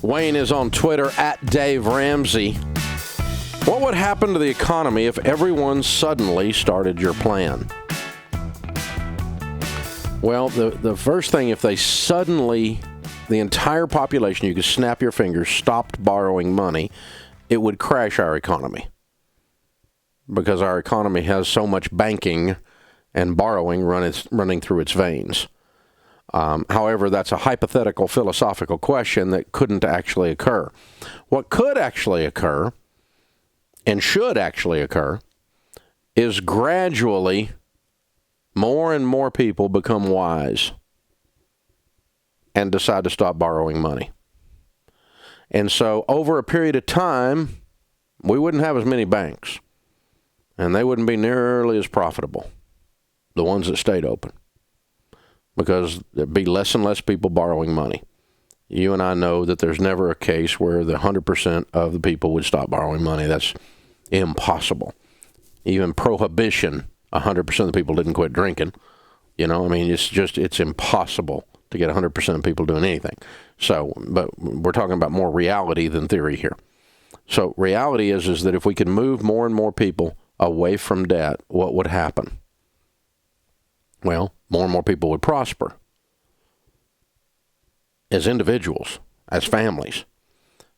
Wayne is on Twitter at Dave Ramsey. What would happen to the economy if everyone suddenly started your plan? Well, the first thing, if they suddenly, the entire population, you could snap your fingers, stopped borrowing money, it would crash our economy. Because our economy has so much banking and borrowing running through its veins. However, that's a hypothetical philosophical question that couldn't actually occur. What could actually occur, and should actually occur, is gradually more and more people become wise and decide to stop borrowing money. And so over a period of time, we wouldn't have as many banks, and they wouldn't be nearly as profitable, the ones that stayed open, because there'd be less and less people borrowing money. You and I know that there's never a case where the 100% of the people would stop borrowing money. That's impossible. Even prohibition, 100% of the people didn't quit drinking. You know, I mean, it's impossible to get 100% of people doing anything. So, but we're talking about more reality than theory here. So reality is that if we could move more and more people away from debt, what would happen? Well, more and more people would prosper as individuals, as families,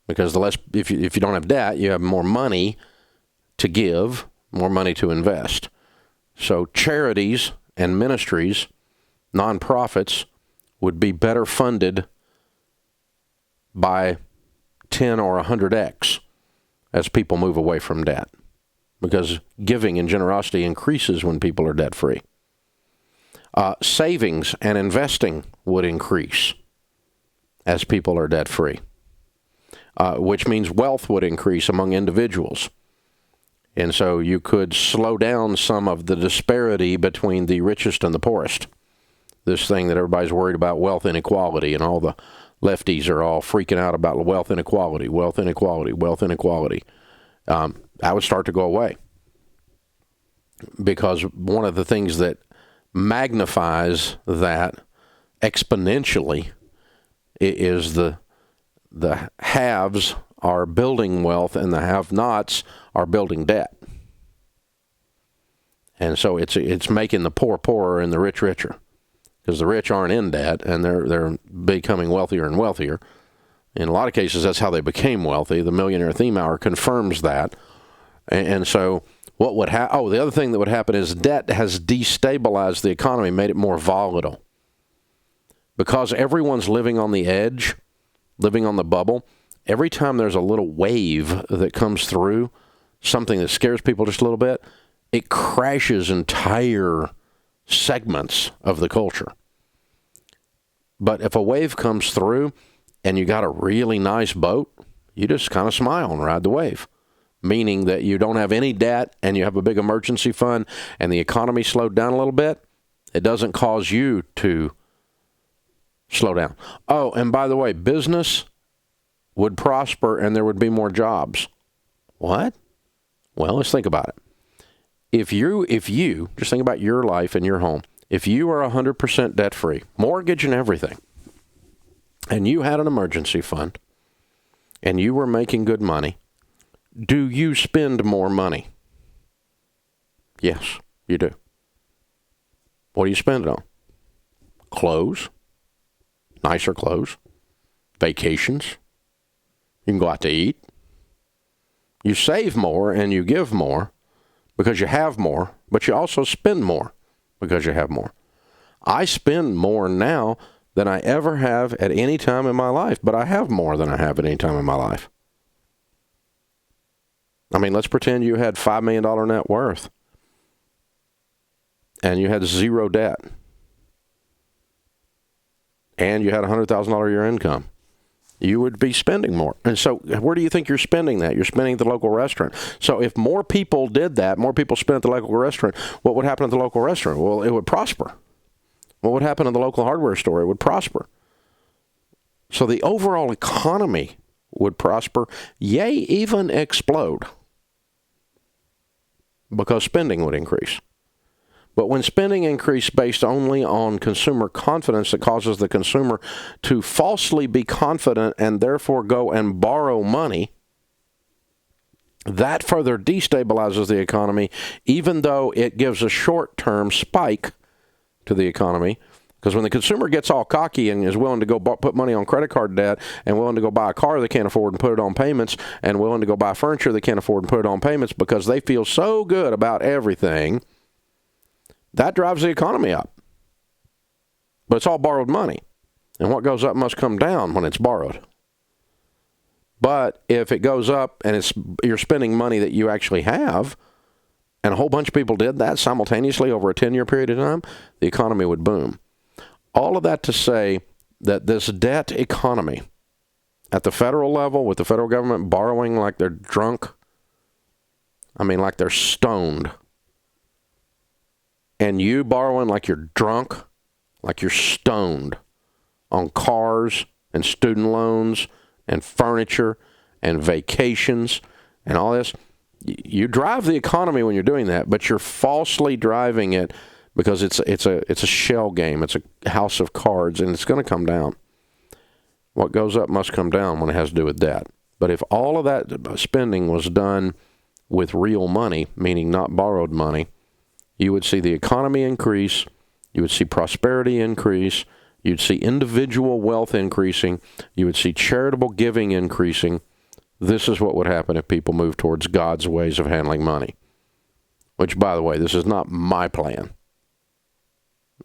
because the less, if you don't have debt, you have more money to give, more money to invest. So charities and ministries, nonprofits, would be better funded by 10 or 100x as people move away from debt, because giving and generosity increases when people are debt-free. Savings and investing would increase as people are debt-free, which means wealth would increase among individuals. And so you could slow down some of the disparity between the richest and the poorest. This thing that everybody's worried about, wealth inequality, and all the lefties are all freaking out about wealth inequality, wealth inequality, wealth inequality. That would start to go away, because one of the things that magnifies that exponentially is the haves are building wealth and the have-nots are building debt. And so it's making the poor poorer and the rich richer, because the rich aren't in debt and they're becoming wealthier and wealthier. In a lot of cases, that's how they became wealthy. The Millionaire Theme Hour confirms that. And so what would happen? The other thing that would happen is debt has destabilized the economy, made it more volatile. Because everyone's living on the edge, living on the bubble, every time there's a little wave that comes through, something that scares people just a little bit, it crashes entire segments of the culture. But if a wave comes through and you got a really nice boat, you just kind of smile and ride the wave. Meaning that you don't have any debt and you have a big emergency fund and the economy slowed down a little bit, it doesn't cause you to slow down. Oh, and by the way, business would prosper and there would be more jobs. What? Well, let's think about it. If you just think about your life and your home, if you are 100% debt-free, mortgage and everything, and you had an emergency fund and you were making good money, do you spend more money? Yes, you do. What do you spend it on? Clothes, nicer clothes, vacations. You can go out to eat. You save more and you give more because you have more, but you also spend more because you have more. I spend more now than I ever have at any time in my life, but I have more than I have at any time in my life. I mean, let's pretend you had $5 million net worth and you had zero debt and you had $100,000 a year income. You would be spending more. And so where do you think you're spending that? You're spending at the local restaurant. So if more people did that, more people spent at the local restaurant, what would happen at the local restaurant? Well, it would prosper. What would happen in the local hardware store? It would prosper. So the overall economy would prosper, yea, even explode, because spending would increase. But when spending increase based only on consumer confidence that causes the consumer to falsely be confident and therefore go and borrow money, that further destabilizes the economy, even though it gives a short-term spike to the economy. Because when the consumer gets all cocky and is willing to go put money on credit card debt and willing to go buy a car they can't afford and put it on payments and willing to go buy furniture they can't afford and put it on payments because they feel so good about everything, that drives the economy up. But it's all borrowed money. And what goes up must come down when it's borrowed. But if it goes up and you're spending money that you actually have, and a whole bunch of people did that simultaneously over a 10-year period of time, the economy would boom. All of that to say that this debt economy at the federal level, with the federal government borrowing like they're drunk, like they're stoned, and you borrowing like you're drunk, like you're stoned on cars and student loans and furniture and vacations and all this, you drive the economy when you're doing that, but you're falsely driving it because it's a shell game. It's a house of cards, and it's going to come down. What goes up must come down when it has to do with debt. But if all of that spending was done with real money, meaning not borrowed money, you would see the economy increase, you would see prosperity increase, you'd see individual wealth increasing, you would see charitable giving increasing. This is what would happen if people move towards God's ways of handling money. Which, by the way, this is not my plan.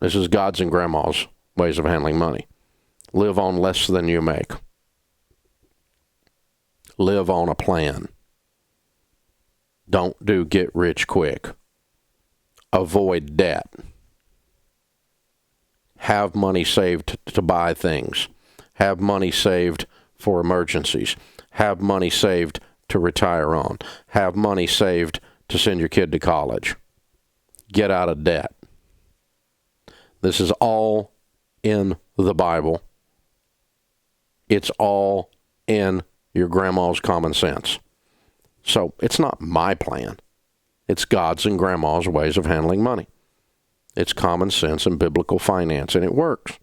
This is God's and Grandma's ways of handling money. Live on less than you make. Live on a plan. Don't do get rich quick. Avoid debt. Have money saved to buy things. Have money saved for emergencies. Have money saved to retire on. Have money saved to send your kid to college. Get out of debt. This is all in the Bible. It's all in your grandma's common sense. So it's not my plan. It's God's and Grandma's ways of handling money. It's common sense and biblical finance, and it works.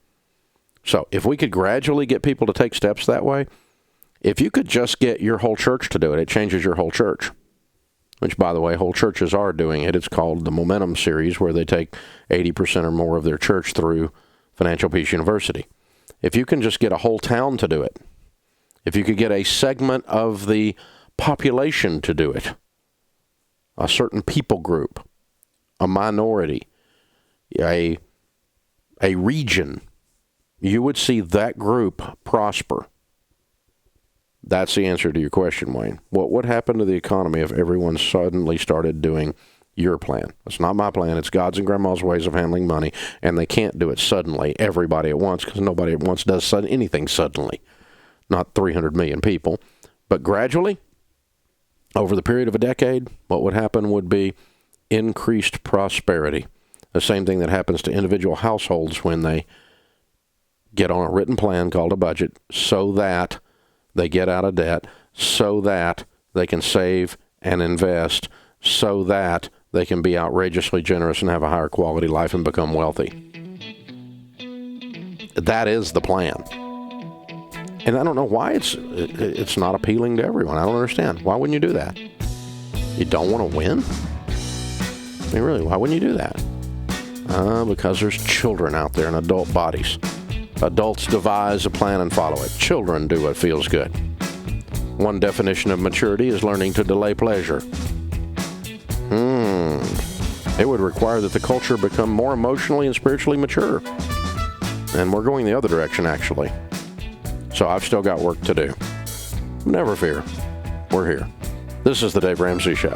So if we could gradually get people to take steps that way, if you could just get your whole church to do it, it changes your whole church. Which, by the way, whole churches are doing it. It's called the Momentum Series, where they take 80% or more of their church through Financial Peace University. If you can just get a whole town to do it, if you could get a segment of the population to do it, a certain people group, a minority, a region, you would see that group prosper. That's the answer to your question, Wayne. What would happen to the economy if everyone suddenly started doing your plan? It's not my plan. It's God's and Grandma's ways of handling money, and they can't do it suddenly, everybody at once, because nobody at once does anything suddenly. Not 300 million people. But gradually, over the period of a decade, what would happen would be increased prosperity. The same thing that happens to individual households when they get on a written plan called a budget so that they get out of debt, so that they can save and invest, so that they can be outrageously generous and have a higher quality life and become wealthy. That is the plan. And I don't know why it's not appealing to everyone. I don't understand. Why wouldn't you do that? You don't want to win? Really, why wouldn't you do that? Because there's children out there in adult bodies. Adults devise a plan and follow it. Children do what feels good. One definition of maturity is learning to delay pleasure. It would require that the culture become more emotionally and spiritually mature. And we're going the other direction, actually. So I've still got work to do. Never fear. We're here. This is the Dave Ramsey Show.